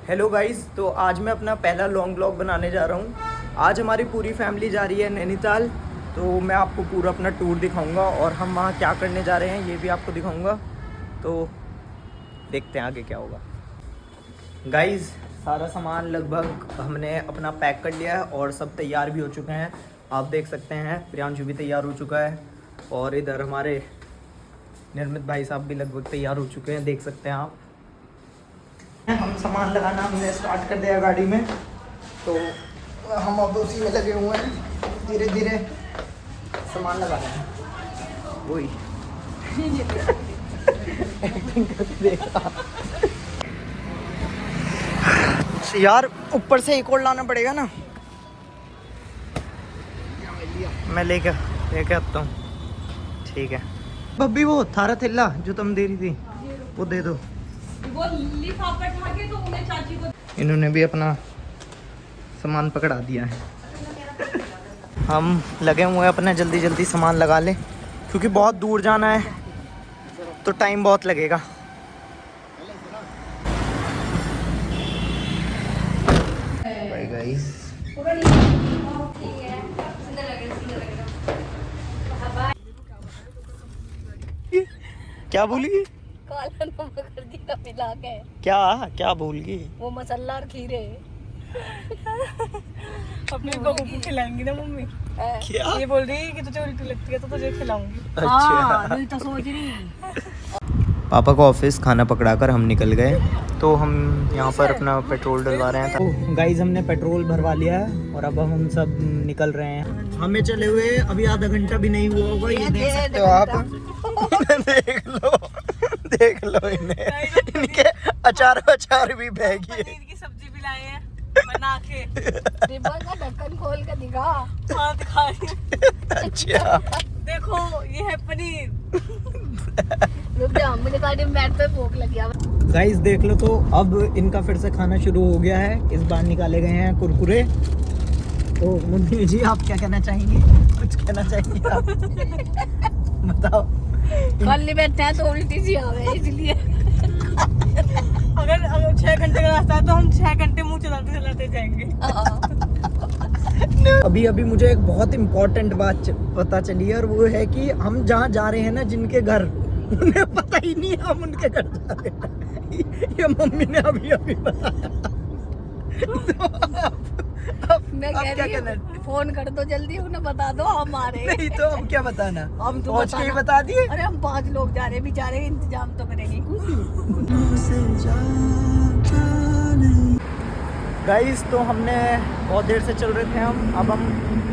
Hello guys, तो आज मैं अपना पहला लॉन्ग ब्लॉग बनाने जा रहा हूँ। आज हमारी पूरी फैमिली जा रही है नैनीताल, तो मैं आपको पूरा अपना टूर दिखाऊंगा और हम वहाँ क्या करने जा रहे हैं ये भी आपको दिखाऊंगा। तो देखते हैं आगे क्या होगा। गाइस, सारा सामान लगभग हमने अपना पैक कर लिया है और सब तैयार भी हो चुके हैं। आप देख सकते हैं प्रियांशु भी तैयार हो चुका है और इधर हमारे निर्मित भाई साहब भी लगभग तैयार हो चुके हैं, देख सकते हैं आप। हम सामान लगाना हमने स्टार्ट कर दिया गाड़ी में, तो हम अब उसी में लगे हुए हैं, धीरे धीरे सामान लगा रहे हैं। वही एक्टिंग करके देखा यार, ऊपर से एक और लाना पड़ेगा ना। मैं लेके आता हूँ, ठीक है। बब्बी वो थारा थिल्ला जो तुम दे रही थी वो दे दो। वो लिफाफा उठा के तो उन्हें चाची को। इन्होंने भी अपना सामान पकड़ा दिया है। हम लगे हुए हैं अपना जल्दी जल्दी सामान लगा लें, क्योंकि बहुत दूर जाना है तो टाइम बहुत लगेगा। Bye guys. क्या बोली? काला नमक कर दिया मिला के। क्या भूल गई? वो मसाला और खीरे अपनी बहू को खिलाएंगी ना मम्मी। क्या? ये बोल रही है कि तुझे उल्टी लगती है तो तुझे खिलाऊंगी। अच्छा, तो सोच रही। पापा को ऑफिस खाना पकड़ाकर हम निकल गए, तो हम यहाँ पर अपना पेट्रोल डलवा रहे हैं। तो गाइस, हमने पेट्रोल भरवा लिया है और अब हम सब निकल रहे हैं। हमें चले हुए अभी आधा घंटा भी नहीं हुआ होगा, ये देख सकते हो आप। देख लो इन्हें, इनके अचार भी बह गए। पनीर की सब्जी भी लाए हैं बना के। डिब्बा का ढक्कन खोल के दिखा। हाँ दिखा रही। अच्छा, देखो ये है पनीर। रुक जा, मुझे गाड़ी में बैठ पे भूख लगी है। गाइस देख लो, तो अब इनका फिर से खाना शुरू हो गया है। इस बार निकाले गए हैं कुरकुरे। तो मम्मी जी, आप क्या कहना चाहेंगी? कुछ कहना चाहेंगे आप? बताओ। कल नहीं बैठा है तो उल्टी सी आवे, इसलिए। अगर 6 घंटे का रास्ता है तो हम 6 घंटे मुंह चलाते चलाते जाएंगे। अभी मुझे एक बहुत इम्पोर्टेंट बात पता चली है, और वो है कि हम जहाँ जा रहे हैं ना, जिनके घर, उन्हें पता ही नहीं है हम उनके घर जा रहे हैं। ये मम्मी ने अभी बताया। तो मैं अब कह क्या रही कहना? हूँ फोन कर दो जल्दी, उन्हें बता दो हम आ रहे हैं। नहीं तो अब क्या बताना? हम तो पहुंच के ही बताना। बता दिए। अरे हम 5 लोग जा रहे हैं, बेचारे इंतजाम तो करेंगे कुछ। गाइस, तो हमने बहुत देर से चल रहे थे अब हम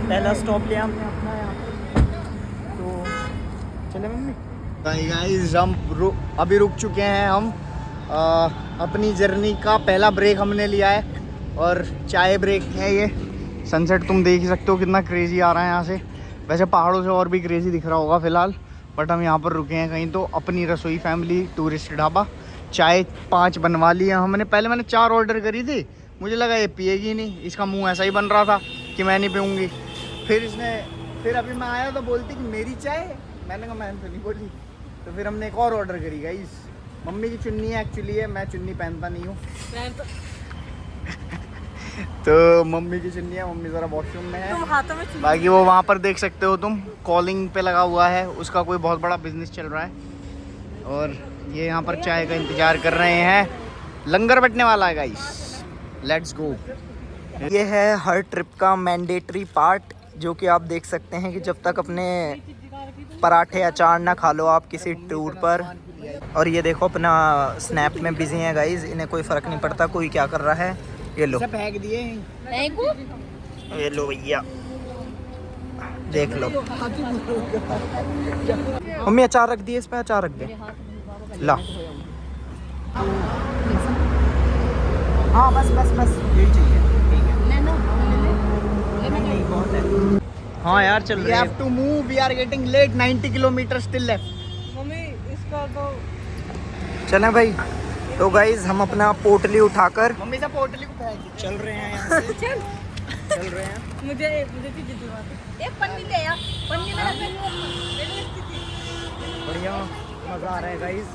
पहला स्टॉप लिया हमने अपना यहाँ पे। तो चले मम्मी। गाइस, हम अभी रुक चुके हैं। हम अपनी जर्नी का पहला ब्रेक हमने लिया है और चाय ब्रेक है ये। सनसेट तुम देख ही सकते हो कितना क्रेजी आ रहा है यहाँ से। वैसे पहाड़ों से और भी क्रेजी दिख रहा होगा फिलहाल, बट हम यहाँ पर रुके हैं कहीं तो अपनी रसोई फैमिली टूरिस्ट ढाबा। चाय 5 बनवा ली है हमने। पहले मैंने 4 ऑर्डर करी थी, मुझे लगा ये पिएगी नहीं, इसका मुंह ऐसा ही बन रहा था कि मैं नहीं पीऊँगी। फिर अभी मैं आया तो बोलती कि मेरी चाय, मैंने कहा मैंने तो नहीं बोली। तो फिर हमने एक और ऑर्डर करी गाइस। मम्मी की चुन्नी है एक्चुअली है, मैं चुन्नी पहनता नहीं हूँ। तो मम्मी की चुन्नी है, मम्मी ज़रा वॉशरूम में है। तुम हाथों में चुन्नी। बाकी वो वहाँ पर देख सकते हो तुम, कॉलिंग पे लगा हुआ है, उसका कोई बहुत बड़ा बिजनेस चल रहा है। और ये यहाँ पर चाय का इंतज़ार कर रहे हैं। लंगर बटने वाला है गाइस, लेट्स गो। ये है हर ट्रिप का मैंडेटरी पार्ट, जो कि आप देख सकते हैं कि जब तक अपने पराठे अचार ना खा लो आप किसी टूर पर। और ये देखो अपना स्नैप में बिजी हैं गाइस, इन्हें कोई फ़र्क नहीं पड़ता कोई क्या कर रहा है। ये लो, नहीं को ये लो भैया, देख लो। मम्मी अचार रख दिए, इस पे अचार रख दे। ला, हाँ बस यही चाहिए। ठीक है, नहीं बहुत है। हाँ यार चल रहे हैं। We have to move, we are getting late, 90 kilometre still left। Mummy इसका तो चलें भाई। तो गाइज, हम अपना पोटली उठाकर मम्मी से पोटली को फेंक चल रहे हैं यहाँ से। चल रहे हैं। मुझे चीज़ दिलवा दो। एक पन्नी ले आ, पन्नी में रख बढ़िया मज़ा आ रहा है गाइज।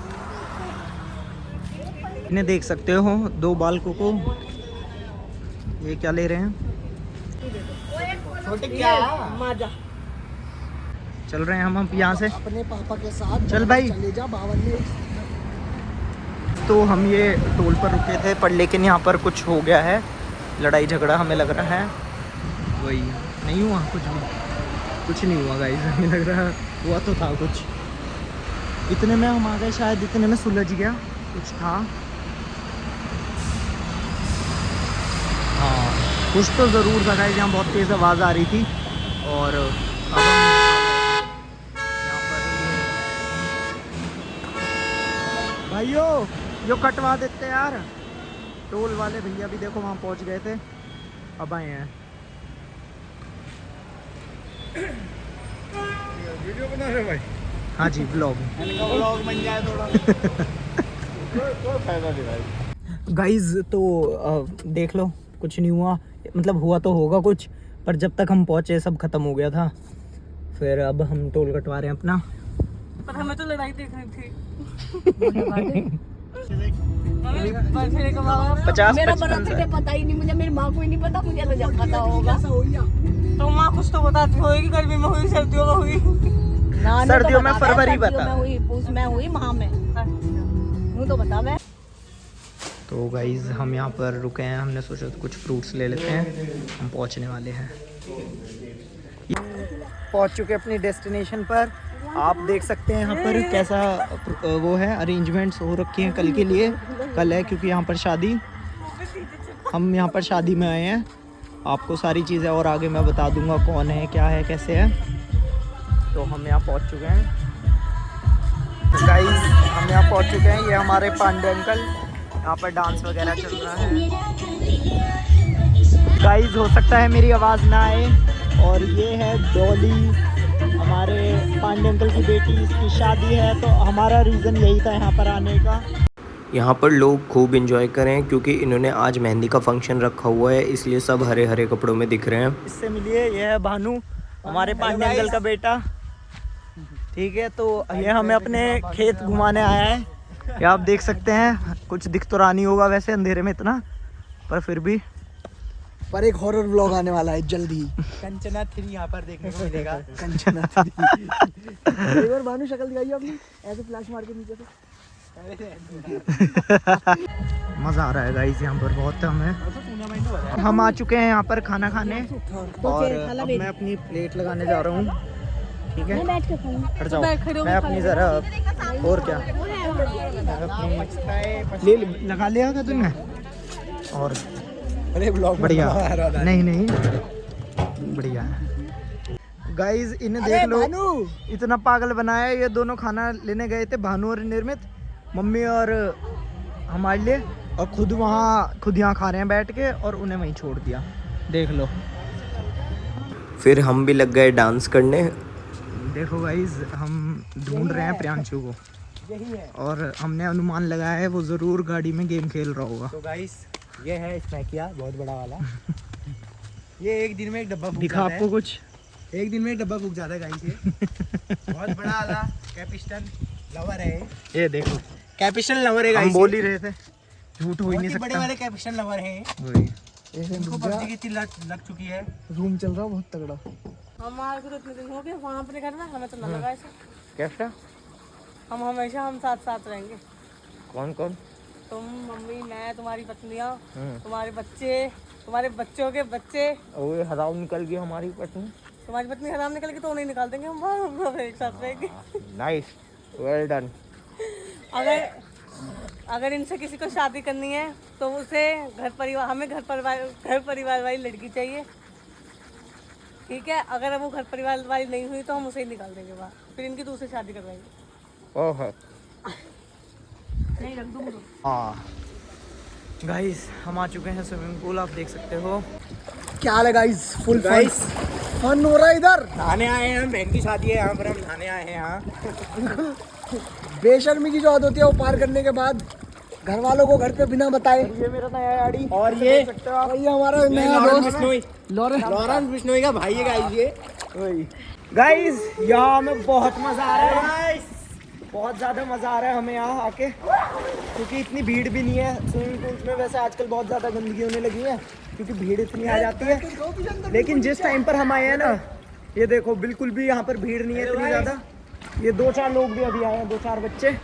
इन्हें देख सकते हो, 2 बालकों को। ये क्या ले रहे हैं? छोटे क्या माजा चल रहे हैं हम यहाँ से अपने पापा के साथ। चल भाई चले जा 52। तो हम ये टोल पर रुके थे, पर लेकिन यहाँ पर कुछ हो गया है, लड़ाई झगड़ा हमें लग रहा है। वही नहीं हुआ, कुछ नहीं हुआ गाइस, हमें लग रहा हुआ तो था कुछ। इतने में हम आ गए, शायद इतने में सुलझ गया कुछ था। हाँ कुछ तो ज़रूर था गाइस, यहाँ बहुत तेज़ आवाज़ आ रही थी। और अब हम यहाँ पर भाइयों यो कटवा देते यार, टोल वाले भैया भी देखो वहाँ पहुँच गए थे, अब आए हैं। वीडियो बना रहे भाई? हाँ जी ब्लॉग बन जाए थोड़ा। कोई फायदा नहीं भाई। गाइज तो देख लो, कुछ नहीं हुआ, मतलब हुआ तो होगा कुछ, पर जब तक हम पहुँचे सब खत्म हो गया था। फिर अब हम टोल कटवा रहे हैं अपना। पर हमें तो लड़ाई देखनी थी। 50-55 पता ही नहीं मुझे, मेरी माँ को ही नहीं पता, मुझे तो जब पता होगा। तो माँ कुछ तो बताती होगी, गर्मी में हुई, सर्दियों में हुई। सर्दियों में फरवरी बता, में हुई, पूछ में हुई, माह में हूँ तो बता मैं। तो गाइज हम यहाँ पर रुके हैं, हमने सोचा तो कुछ फ्रूट्स ले लेते हैं, हम पहुँचने वाले हैं। पहुँच चुके अपनी डेस्टिनेशन पर। आप देख सकते हैं यहाँ पर कैसा वो है, अरेंजमेंट्स हो रखी हैं कल के लिए। कल है क्योंकि यहाँ पर शादी, हम यहाँ पर शादी में आए हैं। आपको सारी चीज़ें और आगे मैं बता दूंगा कौन है, क्या है, कैसे है। तो हम यहाँ पहुँच चुके हैं गाइस, हम यहाँ पहुँच चुके हैं। ये हमारे पांडे अंकल, यहाँ पर डांस वगैरह चल रहा है गाइस। हो सकता है मेरी आवाज़ ना आए। और ये है डॉली, हमारे पांडे अंकल की बेटी, इसकी शादी है, तो हमारा रीज़न यही था यहाँ पर आने का। यहाँ पर लोग खूब एंजॉय करें क्योंकि इन्होंने आज मेहंदी का फंक्शन रखा हुआ है, इसलिए सब हरे हरे कपड़ों में दिख रहे हैं। इससे मिलिए, ये है भानु, हमारे पांडे अंकल का बेटा। ठीक है, तो ये हमें अपने खेत घुमाने आया है। ये आप देख सकते हैं, कुछ दिख तो रहा नहीं होगा वैसे अंधेरे में इतना, पर फिर भी। पर एक हॉरर व्लॉग आने वाला है जल्दी। कंचना 3 यहाँ पर देखने को मिलेगा। कंचना 3। एक बार भानु शक्ल दिखाइए अपनी, ऐसे फ्लैश मार के नीचे से। मज़ा आ रहा है गाइस यहाँ पर बहुत। हमें हम आ चुके हैं यहाँ पर खाना खाने, और अब मैं अपनी प्लेट लगाने जा रहा हूँ। ठीक है, हट जाओ, मैं अपनी ज़रा, और क्या ले लगा लिया था तुमने? और अरे ब्लॉग बढ़िया, नहीं बढ़िया है गाइस। इन्हें देख लो, इतना पागल बनाया। ये दोनों खाना लेने गए थे, भानु और निर्मित, मम्मी और हमारे लिए, और खुद यहाँ खा रहे हैं बैठ के, और उन्हें वहीं छोड़ दिया। देख लो, फिर हम भी लग गए डांस करने। देखो गाइस, हम ढूंढ रहे हैं प्रियांशु को, और हमने अनुमान लगाया है वो ज़रूर गाड़ी में गेम खेल रहा होगा। तो गाइस ये है स्नैकिया, बहुत बड़ा वाला। ये एक दिन में एक डब्बा फूक दिखा जाता है। आपको कुछ? एक दिन में एक डब्बा फूक जाता है गाइस। ये बहुत बड़ा वाला कैपिस्टन लवर है। ये देखो, कैपिस्टन लवर है हम गाइस। बोल ही रहे थे, झूठ हो ही नहीं बड़े सकता। वाले कैपिस्टन लवर है। वही इनको पबजी की इतनी लग चुकी है। रूम चल रहा बहुत तगड़ा। हमारे को तो इतने दिन हो गए वहाँ अपने घर में, हमें तो ना लगा ऐसा। कैसा? हम हमेशा हम साथ साथ रहेंगे। कौन कौन? तुम, मम्मी, मैं, तुम्हारी पत्नियाँ, तुम्हारे बच्चे, तुम्हारे बच्चों के बच्चे। वो हराम निकल गई हमारी पत्नी। तुम्हारी पत्नी हराम निकल गई तो नहीं निकाल देंगे हम बाहर, हम सब एक साथ रहेंगे। Nice, well done. अगर इनसे किसी को शादी करनी है तो उसे हमें घर परिवार वाली लड़की चाहिए। ठीक है, अगर वो घर परिवार वाली नहीं हुई तो हम उसे ही निकाल देंगे बाहर, फिर इनकी दूसरी शादी करवाएंगे। ओह नहीं रख दूँ। हाँ गाइस, हम आ चुके हैं स्विमिंग पूल, आप देख सकते हो। क्या हाल है गाइस? फुल गाइस फन हो रहा है इधर। नहाने आए हैं हम, बहन की शादी है यहाँ पर, हम नहाने आए हैं यहाँ। बेशर्मी की जो आदत होती है वो पार करने के बाद घर वालों को घर पे बिना बताए। ये मेरा नया गाड़ी, और ये हमारा नया दोस्त लॉरेंस बिश्नोई का भाई है गाइस ये। वही गाइस, यहाँ हमें बहुत मज़ा आ रहा है गाइस, बहुत ज़्यादा मज़ा आ रहा है हमें यहाँ आके। क्योंकि इतनी भीड़ भी नहीं है स्विमिंग पूल्स में। वैसे आजकल बहुत ज़्यादा गंदगी होने लगी है क्योंकि भीड़ इतनी आ जाती है। लेकिन जिस टाइम पर हम आए हैं ना, ये देखो बिल्कुल भी यहाँ पर भीड़ नहीं है इतनी ज़्यादा। ये 2-4 लोग भी अभी आए हैं, 2-4 बच्चे।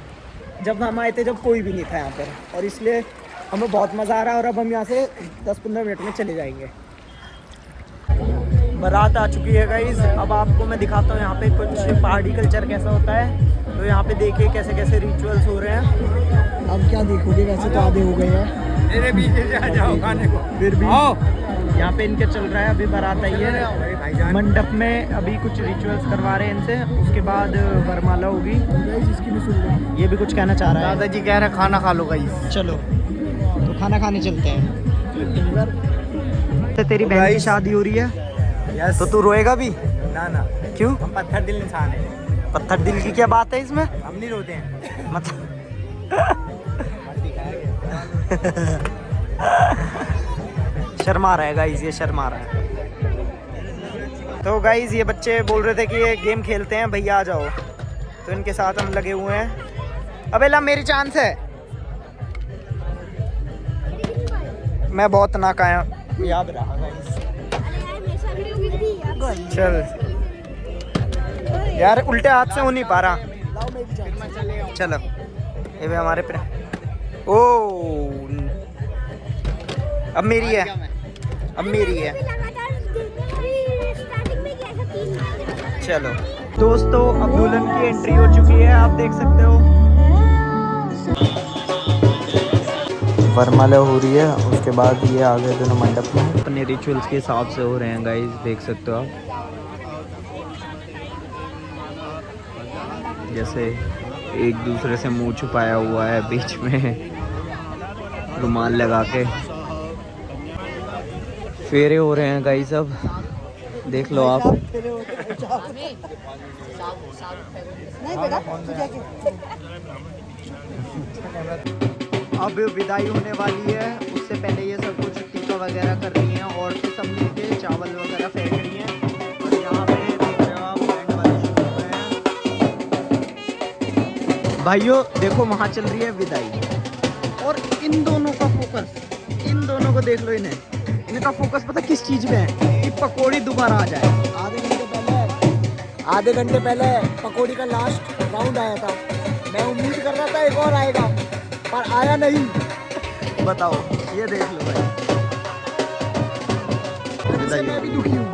जब हम आए थे जब कोई भी नहीं था यहाँ पर, और इसलिए हमें बहुत मज़ा आ रहा है। और अब हम यहाँ से 10-15 मिनट में चले जाएंगे। बारात आ चुकी है गाइस। अब आपको मैं दिखाता हूँ यहाँ पे कुछ पहाड़ी कल्चर कैसा होता है। तो यहाँ पे देखिए कैसे कैसे रिचुअल्स हो रहे हैं। अब क्या देखोगे, वैसे तो आधे हो गए हैं। मेरे पीछे से आ जाओ खाने को। फिर भी यहाँ पे इनके चल रहा है। अभी बारात आई है, मंडप में अभी कुछ रिचुअल्स करवा रहे हैं इनसे। उसके बाद वरमाला होगी। इसकी भी सुन लो। ये भी कुछ कहना चाह रहा है। दादाजी कह रहे हैं खाना खा लो गाइस। चलो तो खाना खाने चलते हैं। तो तेरी बहन की शादी हो रही है यस। तो तू रोएगा भी? ना ना, क्यों? हम पत्थर दिल इंसान हैं। पत्थर दिल की क्या बात है इसमें? हम नहीं रोते हैं। मतलब शर्मा रहा है गाइस, ये शर्मा रहा है। तो गाइस ये बच्चे बोल रहे थे कि ये गेम खेलते हैं, भैया आ जाओ। तो इनके साथ हम लगे हुए हैं। अबे ला मेरी चांस है। मैं बहुत नाकामयाब रहा गाइस। चल यार, उल्टे हाथ से हो नहीं पा रहा। चलो ये भी हमारे पे। ओ अब मेरी है, अब मेरी है। चलो दोस्तों, अब दुल्हन की एंट्री हो चुकी है, आप देख सकते हो। वरमाला हो रही है, उसके बाद ये आ गए दोनों मंडप में। अपने रिचुअल्स के हिसाब से हो रहे हैं गाइस, देख सकते हो आप। जैसे एक दूसरे से मुंह छुपाया हुआ है, बीच में रुमाल लगा के फेरे हो रहे हैं गाइस। अब देख लो आप। अब विदाई होने वाली है, उससे पहले ये सब कुछ टीका वगैरह कर रही हैं और सब मिलके चावल वगैरह फेंक रही हैं। और यहाँ पे देख रहे हो आप बैंड वाले शुरू हो गए हैं। भाइयों देखो, वहाँ चल रही है विदाई और इन दोनों का फोकस, इन दोनों को देख लो। इनका फोकस पता किस चीज़ में है कि पकौड़ी दोबारा आ जाए। आधे घंटे पहले पकौड़ी का लास्ट राउंड आया था। मैं उम्मीद कर रहा था एक और आएगा, पर आया नहीं। बताओ, ये देख लो भाई। मैं भी दुखी हूँ।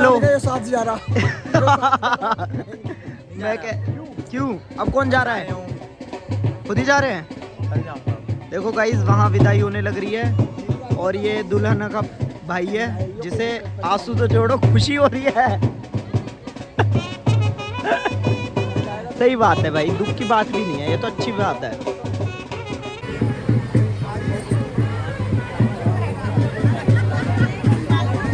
लो साथ जा रहा। मैं क्यों? अब कौन जा रहा है? खुद ही जा रहे हैं। देखो गाइस, वहाँ विदाई होने लग रही है और ये दुल्हन का भाई है, जिसे आंसू तो जोड़ो खुशी हो रही है। सही बात है भाई, दुख की बात भी नहीं है, ये तो अच्छी बात है।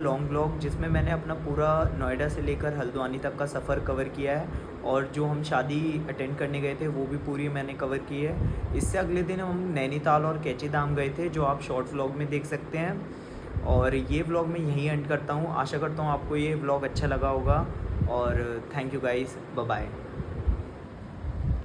लॉन्ग ब्लॉग जिसमें मैंने अपना पूरा नोएडा से लेकर हल्द्वानी तक का सफ़र कवर किया है और जो हम शादी अटेंड करने गए थे वो भी पूरी मैंने कवर की है। इससे अगले दिन हम नैनीताल और कैची धाम गए थे, जो आप शॉर्ट व्लॉग में देख सकते हैं। और ये व्लॉग मैं यहीं एंड करता हूँ। आशा करता हूँ आपको ये व्लॉग अच्छा लगा होगा और thank you guys, bye bye.